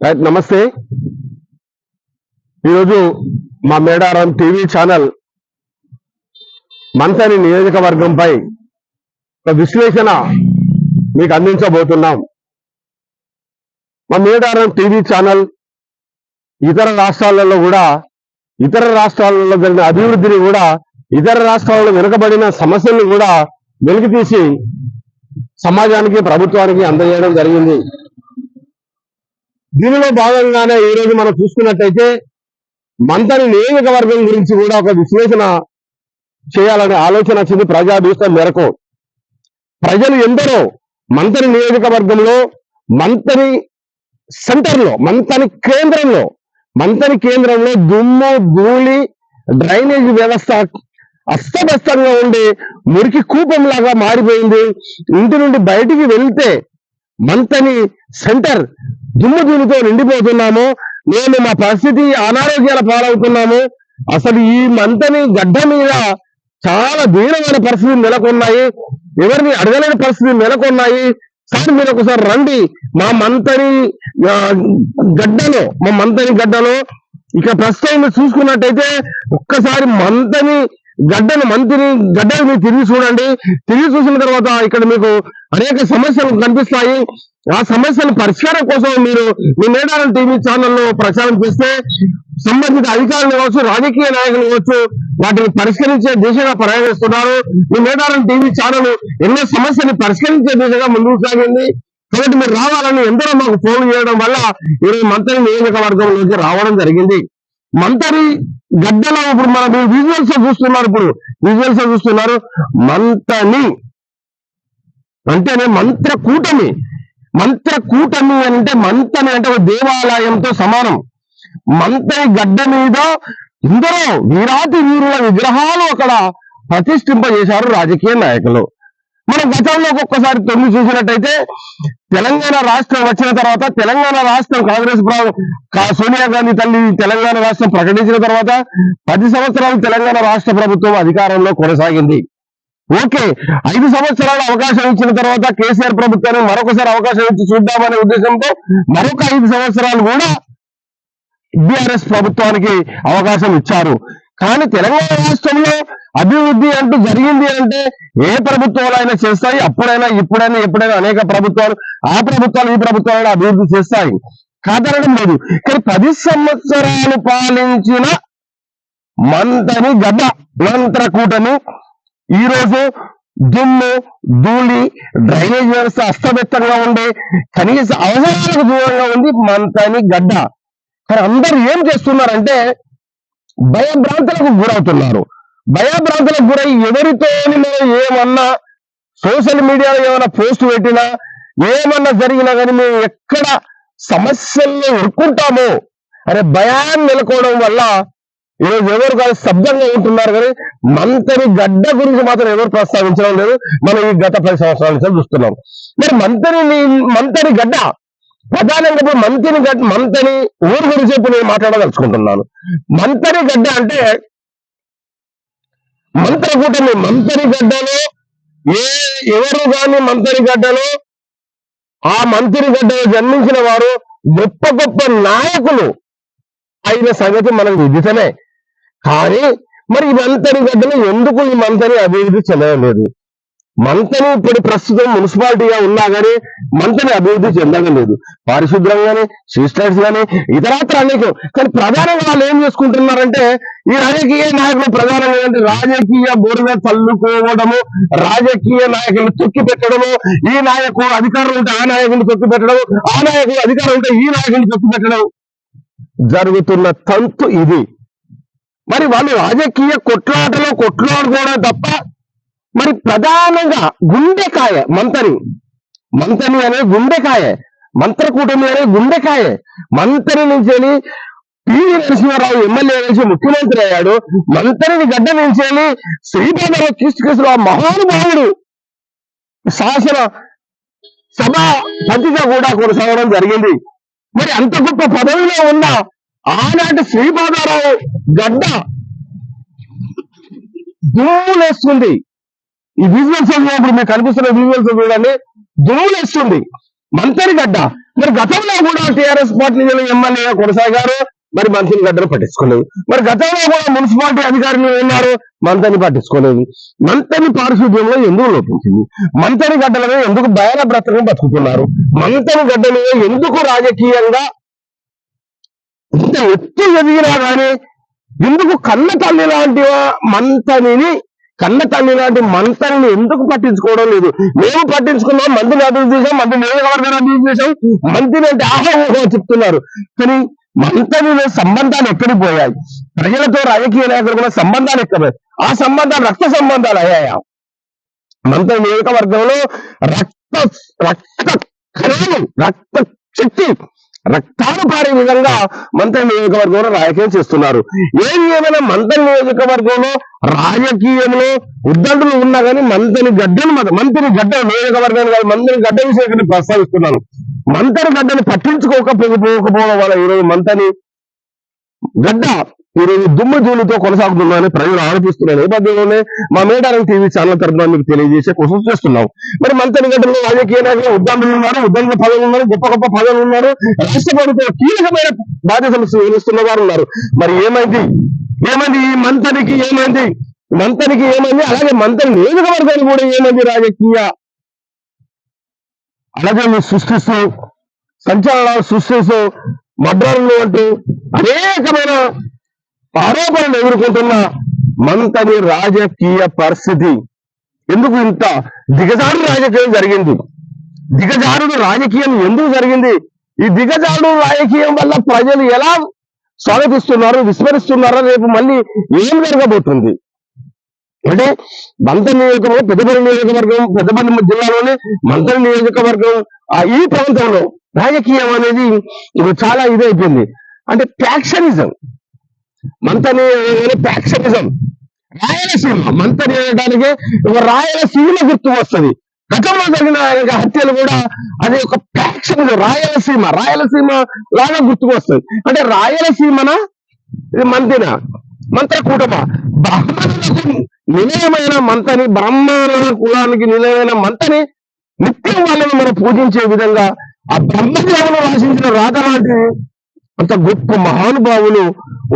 Right, నమస్తే. ఈరోజు మా మేడారం టీవీ ఛానల్ మంథని నియోజకవర్గంపై ఒక విశ్లేషణ మీకు అందించబోతున్నాం. మా మేడారం టీవీ ఛానల్ ఇతర రాష్ట్రాలలో జరిగిన అభివృద్ధిని కూడా, ఇతర రాష్ట్రాలలో వెనుకబడిన సమస్యలను కూడా వెలికితీసి సమాజానికి, ప్రభుత్వానికి అందజేయడం జరిగింది. దీనిలో భాగంగానే ఈరోజు మనం చూసుకున్నట్టయితే మంథని నియోజకవర్గం గురించి కూడా ఒక విశ్లేషణ చేయాలనే ఆలోచన వచ్చింది. ప్రజాభీష్టం మేరకు ప్రజలు ఎందరో మంథని నియోజకవర్గంలో, మంథని సెంటర్లో, మంథని కేంద్రంలో దుమ్ము, ధూళి, డ్రైనేజ్ వ్యవస్థ అస్తవ్యస్తంగా ఉండి మురికి కూపంలాగా మారిపోయింది. ఇంటి నుండి బయటికి వెళ్తే మంథని సెంటర్ దుమ్ము ధూళితో నిండిపోతున్నాము. మేము మా పరిస్థితి అనారోగ్యాల పాలవుతున్నాము. అసలు ఈ మంథని గడ్డ మీద చాలా దీనమైన పరిస్థితులు నెలకొన్నాయి. ఎవరిని అడగలేని పరిస్థితులు నెలకొన్నాయి. సార్ మీరు ఒకసారి రండి మా మంథని గడ్డలో ఇక ప్రస్తుతం చూసుకున్నట్టయితే ఒక్కసారి మంథని గడ్డను మీరు తిరిగి చూడండి. తిరిగి చూసిన తర్వాత ఇక్కడ మీకు అనేక సమస్యలు కనిపిస్తాయి. ఆ సమస్యల పరిష్కారం కోసం మీరు మీ మేడారం టీవీ ఛానల్లో ప్రచారం చేస్తే సంబంధిత అధికారులు కావచ్చు, రాజకీయ నాయకులు కావచ్చు, వాటిని పరిష్కరించే దిశగా ప్రయాణిస్తున్నారు. మీ మేడారం టీవీ ఛానల్ ఎన్నో సమస్యలు పరిష్కరించే దిశగా ముందుకు సాగింది. కాబట్టి మీరు రావాలని ఎందరో మాకు ఫోన్ చేయడం వల్ల ఈరోజు మంథని నియోజకవర్గంలోకి రావడం జరిగింది. మంథని గడ్డలో ఇప్పుడు మనం విజువల్స్ చూస్తున్నారు. మంథని అంటేనే మంత్రకూటమి అంటే మంథని అంటే ఒక దేవాలయంతో సమానం. మంథని గడ్డ మీద ఎందరో వీరుల విగ్రహాలు అక్కడ ప్రతిష్ఠింపజేశారు రాజకీయ నాయకులు. మనం గతంలో ఒక్కొక్కసారి తొమ్మిది చూసినట్టయితే తెలంగాణ రాష్ట్రం వచ్చిన తర్వాత, తెలంగాణ రాష్ట్రం కాంగ్రెస్ సోనియా గాంధీ తల్లి తెలంగాణ రాష్ట్రం ప్రకటించిన తర్వాత 10 సంవత్సరాలు తెలంగాణ రాష్ట్ర ప్రభుత్వం అధికారంలో కొనసాగింది. ఓకే, 5 సంవత్సరాలు అవకాశం ఇచ్చిన తర్వాత కేసీఆర్ ప్రభుత్వాన్ని మరొకసారి అవకాశం ఇచ్చి చూద్దామనే ఉద్దేశంతో మరొక 5 సంవత్సరాలు కూడా బీఆర్ఎస్ ప్రభుత్వానికి అవకాశం ఇచ్చారు. కానీ తెలంగాణ రాష్ట్రంలో అభివృద్ధి అంటూ జరిగింది అంటే ఏ ప్రభుత్వాలు అయినా చేస్తాయి. అప్పుడైనా, ఇప్పుడైనా, ఎప్పుడైనా అనేక ప్రభుత్వాలు, ఆ ప్రభుత్వాలు ఈ ప్రభుత్వాలు అభివృద్ధి చేస్తాయి, కాదనడం లేదు. కానీ 10 సంవత్సరాలు పాలించిన మంథని గడ్డ మంత్రకూటమి ఈరోజు దుమ్ము, ధూళి, డ్రైనేజ్ వ్యవస్థ అస్తవ్యస్తంగా ఉండే కనీస అవసరాలకు దూరంగా ఉంది మంథని గడ్డ. కానీ అందరూ ఏం చేస్తున్నారంటే భయభ్రాంతులకు గురై ఎవరితోని మనం ఏమన్నా సోషల్ మీడియాలో ఏమైనా పోస్ట్ పెట్టినా, ఏమన్నా జరిగినా కానీ మేము ఎక్కడ సమస్యల్లో ఎదుర్కొంటామో అనే భయాన్ని నెలకోవడం వల్ల ఈరోజు ఎవరు కాదు శబ్దంగా ఉంటున్నారు. కానీ మంథని గడ్డ గురించి మాత్రం ఎవరు ప్రస్తావించడం లేదు. మనం ఈ గత 10 సంవత్సరాల నుంచి చూస్తున్నాం. మరి మంథని గడ్డ ప్రధానంగా ఇప్పుడు మంథని ఊరు గురించి ఇప్పుడు నేను మాట్లాడదలుచుకుంటున్నాను. మంథని గడ్డ అంటే మంత్రకూటమి. మంథని గడ్డలో ఎవరు కానీ మంథని గడ్డలో జన్మించిన వారు గొప్ప గొప్ప నాయకులు అయిన సంగతి మనకు విదితమే. కానీ మరి ఈ మంథని గడ్డలో ఎందుకు ఈ మంథని అభివృద్ధి చెందలేదు? మంథని ఇప్పుడు ప్రస్తుతం మున్సిపాలిటీగా ఉన్నా కానీ మంథని అభివృద్ధి చెందడం లేదు. పారిశుద్ధ్రంగానే, స్ట్రీట్ లైట్స్ కానీ, ఇతరత్ర అనేకం. కానీ ప్రధానంగా వాళ్ళు ఏం చేసుకుంటున్నారంటే ఈ రాజకీయ నాయకులు ప్రధానంగా రాజకీయ బోర్డుగా చల్లుకోవడము, రాజకీయ నాయకులు తొక్కి పెట్టడము, ఈ నాయకుడు అధికారులు ఉంటే ఆ నాయకుడిని తొక్కి పెట్టడము, ఆ నాయకుడు అధికారులు ఉంటే ఈ నాయకుడిని తొక్కి పెట్టడం జరుగుతున్న తంతు ఇది. మరి వాళ్ళు రాజకీయ కొట్లాడుకోవడం తప్ప మరి ప్రధానంగా గుండెకాయ మంథని అనే గుండెకాయ, మంత్రకూటమి అనే గుండెకాయ. మంథని నుంచి పివి నరసింహారావు ఎమ్మెల్యే నుంచి ముఖ్యమంత్రి అయ్యాడు. మంథని గడ్డ నుంచి శ్రీపాదరావు కీర్తికేసులు ఆ మహానుభావుడు శాసన సభాపతిగా కూడా కొనసాగడం జరిగింది. మరి అంత గొప్ప పదవిలో ఉన్న ఆనాటి శ్రీపాదరావు గడ్డ దుమ్ములేస్తుంది. ఈ విజువల్స్ ఇప్పుడు మీకు కనిపిస్తున్న విజువల్స్ చూడండి, దుమ్ములేస్తుంది. మంథని గడ్డ మరి గతంలో కూడా టీఆర్ఎస్ పార్టీ ఎమ్మెల్యేగా కొనసాగారు, మరి మంత్రిని గడ్డను పట్టించుకోలేదు. మరి గతంలో కూడా మున్సిపాలిటీ అధికారులు ఉన్నారు, మంత్రిని పట్టించుకోలేదు. మంత్రి పారిశుద్ధ్యంలో ఎందుకు లోపించింది? మంత్రి గడ్డలలో ఎందుకు బయల బ్రతకం బతుకుతున్నారు? మంత్రి గడ్డలో ఎందుకు రాజకీయంగా ఇంత ఎత్తు ఎదిగినా కానీ ఎందుకు కన్న తల్లి లాంటి మంత్రిని ఎందుకు పట్టించుకోవడం లేదు? మేము పట్టించుకున్నాం, మంత్రిని అభివృద్ధి చేసాం, మంత్రి నియోజకవర్గాన్ని అభివృద్ధి చేసాం, మంత్రిని అంటే ఆహ్వానం చెప్తున్నారు. కానీ మంత్రుల సంబంధాలు ఎక్కడికి పోయాయి? ప్రజలతో రాజకీయ నాయకులు కూడా సంబంధాలు ఎక్కడ? ఆ సంబంధాలు రక్త సంబంధాలు అయ్యాయా? మంత్రి నియోజకవర్గంలో రక్త రక్త కణాలు, రక్త శక్తి, రక్తాలు పారే విధంగా మంత్రి నియోజకవర్గంలో రాజకీయం చేస్తున్నారు. ఏమైనా మంత్రి నియోజకవర్గంలో రాజకీయంలో ఉద్దండులు ఉన్నా కానీ మంత్రి గడ్డ నియోజకవర్గాన్ని కాదు, మంత్రి గడ్డ విషయాన్ని ప్రస్తావిస్తున్నాను. మంత్రి గడ్డని పట్టించుకోకపోవడం వల్ల ఈరోజు మంత్రి గడ్డ ఈరోజు దుమ్ము ధూళితో కొనసాగుతుందని ప్రజలు ఆరోపిస్తున్న నేపథ్యంలోనే మా మేడారం టీవీ ఛానల్ తరఫున మీకు తెలియజేసే కోసం చేస్తున్నాం. మరి మంత్రి గడ్డలో రాజకీయ నాయకులు ఉద్దండులు ఉన్నారు, ఉద్దండుల పదవులు ఉన్నారు, గొప్ప గొప్ప పదవులు ఉన్నారు, రాష్ట్ర ప్రభుత్వం కీలకమైన బాధ్యతలు నిర్వహిస్తున్న వారు ఉన్నారు. మరి ఏమైంది ఈ మంత్రికి ఏమైంది? అలాగే మంత్రి నియోజకవర్గాలు కూడా ఏమైంది? రాజకీయ అలాగే సృష్టిస్తూ, సంచలనాలు సృష్టిస్తూ, మడ్రాలు అంటూ అనేకమైన ఆరోపణలు ఎదుర్కొంటున్న మంత్రి రాజకీయ పరిస్థితి ఎందుకు ఇంత దిగజారుడు రాజకీయం జరిగింది? దిగజారుడు రాజకీయం ఎందుకు జరిగింది? ఈ దిగజారుడు రాజకీయం వల్ల ప్రజలు ఎలా స్వాగతిస్తున్నారు, విస్మరిస్తున్నారో రేపు మళ్ళీ ఏం జరగబోతుంది అంటే మంత్రి నియోజకవర్గం, పెద్దపల్లి జిల్లాలోనే మంత్రి నియోజకవర్గం, ఈ ప్రాంతంలో రాజకీయం అనేది ఇప్పుడు చాలా ఇదైపోయింది. అంటే ప్యాక్షనిజం, మంత్రి ప్యాక్షనిజం. రాయలసీమ మంత్రి అనడానికి ఒక రాయలసీమ గుర్తు వస్తుంది. గతంలో జరిగిన హత్యలు కూడా అది ఒక ప్యాక్షనిజం. రాయలసీమ లాగా గుర్తుకు వస్తుంది. అంటే రాయలసీమన ఇది మంత్ర కూటమ, బ్రాహ్మణులకు నిలయమైన మంత్రి, బ్రాహ్మణుల కులానికి నిలయమైన మంత్రి, నిత్యం వాళ్ళని మనం పూజించే విధంగా ఆ బ్రహ్మదేవులు రాసించిన రాత లాంటి అంత గొప్ప మహానుభావులు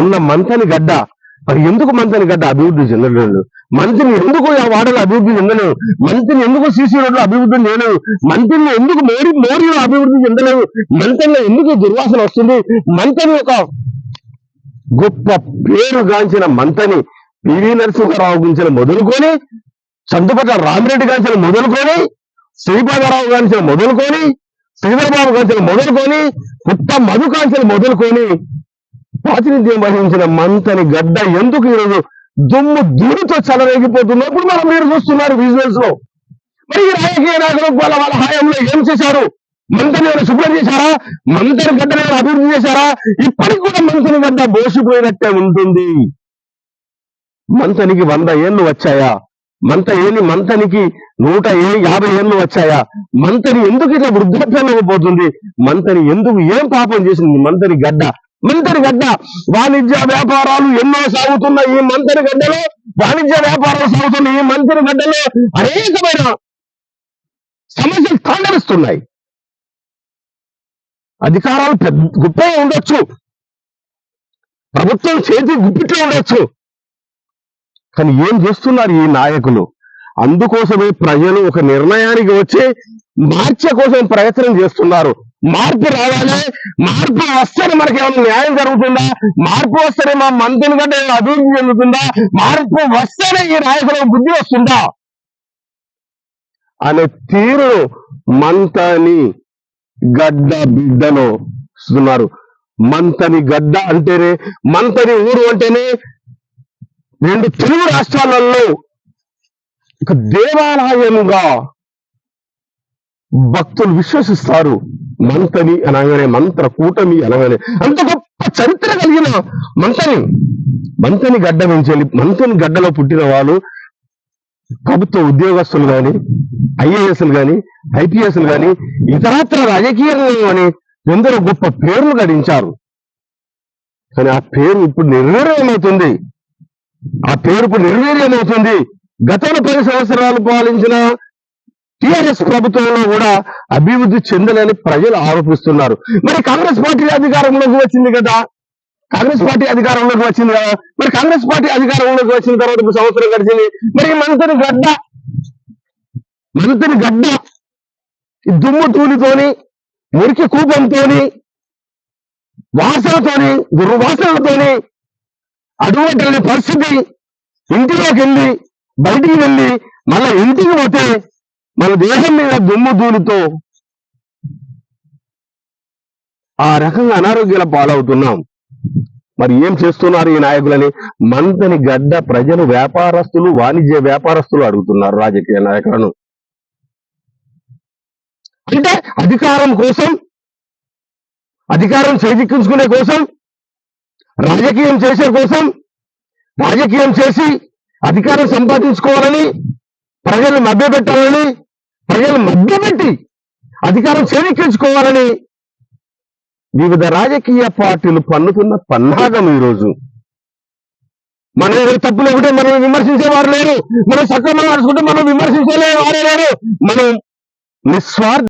ఉన్న మంత్రి గడ్డ. మరి ఎందుకు మంత్రి గడ్డ అభివృద్ధి చెందలేదు? మంత్రిని ఎందుకు ఆ వాడలు అభివృద్ధి చెందలేవు? మంత్రిని ఎందుకు సీసీ రోడ్లు అభివృద్ధి చేయలేవు? మంత్రిని ఎందుకు మోరీలో అభివృద్ధి చెందలేవు? మంత్రిలో ఎందుకు దుర్వాసన వస్తుంది? మంత్రి ఒక గొప్ప పేరుగాంచిన మంత్రిని పివి నరసింహారావు గురించి మొదలుకొని, చందుపట్ల రామిరెడ్డి గాంచిన మొదలుకొని, శ్రీపాదరావు గాంచిన మొదలుకొని, శ్రీధరబాబు గాంచిన మొదలుకొని, పుట్ట మధు కాంచిన మొదలుకొని ప్రాతినిధ్యం వహించిన మంత్రి గడ్డ ఎందుకు ఈరోజు దుమ్ము ధూళితో చెలరేగిపోతున్నప్పుడు మీరు చూస్తున్నారు విజువల్స్ లో. మరి ఈ రాజకీయ నాయకులు వాళ్ళ హయాంలో ఏం చేశారు? మంత్రిని శుభ్రం చేశారా? మంత్రి గడ్డని అభివృద్ధి చేశారా? ఇప్పటికి కూడా మంత్రి గడ్డ బోసిపోయినట్టే ఉంటుంది. మంత్రికి 100 ఏళ్ళు వచ్చాయా? మంత్రికి 150 ఏళ్ళు వచ్చాయా? మంత్రి ఎందుకు ఇట్లా వృద్ధాప్యంలోకి పోతుంది? మంత్రి ఎందుకు ఏం పాపం చేసింది మంత్రి గడ్డ? వాణిజ్య వ్యాపారాలు ఎన్నో సాగుతున్న ఈ మంత్రి గడ్డలో, అనేకమైన సమస్యలు తాండవిస్తున్నాయి. అధికారాలు గొప్పగా ఉండొచ్చు, ప్రభుత్వం చేతి గుప్పిట్లో ఉండొచ్చు, కానీ ఏం చేస్తున్నారు ఈ నాయకులు? అందుకోసమే ప్రజలు ఒక నిర్ణయానికి వచ్చి మార్చే కోసం ప్రయత్నం చేస్తున్నారు. మార్పు రావాలి, మార్పు వస్తేనే మనకి ఏమైనా న్యాయం జరుగుతుందా? మార్పు వస్తేనే మా మంత్రి గడ్డ అభివృద్ధి చెందుతుందా? మార్పు వస్తేనే ఈ నాయకులకు బుద్ధి వస్తుందా అనే తీరు మంత్రి గడ్డ బిడ్డలో ఇస్తున్నారు. మంత్రి గడ్డ అంటేనే, మంత్రి ఊరు అంటేనే 2 తెలుగు రాష్ట్రాలలో ఒక దేవాలయంగా భక్తులు విశ్వసిస్తారు. మంత్రి అనగానే, మంత్ర కూటమి అనగానే అంత గొప్ప చరిత్ర కలిగిన మంత్రి గడ్డ నుంచి మంత్రి గడ్డలో పుట్టిన వాళ్ళు ప్రభుత్వ ఉద్యోగస్తులు కానీ, ఐఏఎస్లు కానీ, ఐపీఎస్లు కానీ, ఇతరత్ర రాజకీయాలు కానీ ఎందరో గొప్ప పేర్లు గడించారు. కానీ ఆ పేరు ఇప్పుడు నిర్వీర్యమవుతుంది. గతంలో 10 సంవత్సరాలు పాలించిన టిఆర్ఎస్ ప్రభుత్వంలో కూడా అభివృద్ధి చెందలేని ప్రజలు ఆరోపిస్తున్నారు. మరి కాంగ్రెస్ పార్టీ అధికారంలోకి వచ్చింది కదా, కాంగ్రెస్ పార్టీ అధికారంలోకి వచ్చింది కదా, మరి కాంగ్రెస్ పార్టీ అధికారంలోకి వచ్చిన తర్వాత ఇప్పుడు సంవత్సరం గడిచింది. మరి మంతని గడ్డ ఈ దుమ్ము తూలితోని, మురికి కూపంతోని, వాసనతోని, దుర్వాసనలతోని అటువంటి పరిస్థితి. ఇంటిలోకి వెళ్ళి బయటికి వెళ్ళి మళ్ళా ఇంటికి పోతే మన దేహం మీద దుమ్ము ధూళితో ఆ రకంగా అనారోగ్యాల పాలవుతున్నాం. మరి ఏం చేస్తున్నారు ఈ నాయకులని? మంతని గడ్డ ప్రజలు, వ్యాపారస్తులు, వాణిజ్య వ్యాపారస్తులు అడుగుతున్నారు రాజకీయ నాయకులను. అంటే అధికారం కోసం, అధికారం చేజిక్కించుకునే కోసం, రాజకీయం చేసే కోసం, రాజకీయం చేసి అధికారం సంపాదించుకోవాలని, ప్రజలు మభ్యపెట్టాలని, ప్రజలు మభ్యపెట్టి అధికారం చేజిక్కించుకోవాలని వివిధ రాజకీయ పార్టీలు పన్నుతున్న పన్నాగం ఈరోజు. మనం ఏదో తప్పులు ఒకటే మనం విమర్శించేవారు లేరు, మనం సక్రమంగా నడుచుకుంటే మనం విమర్శించలే వారే లేరు. మనం నిస్వార్థ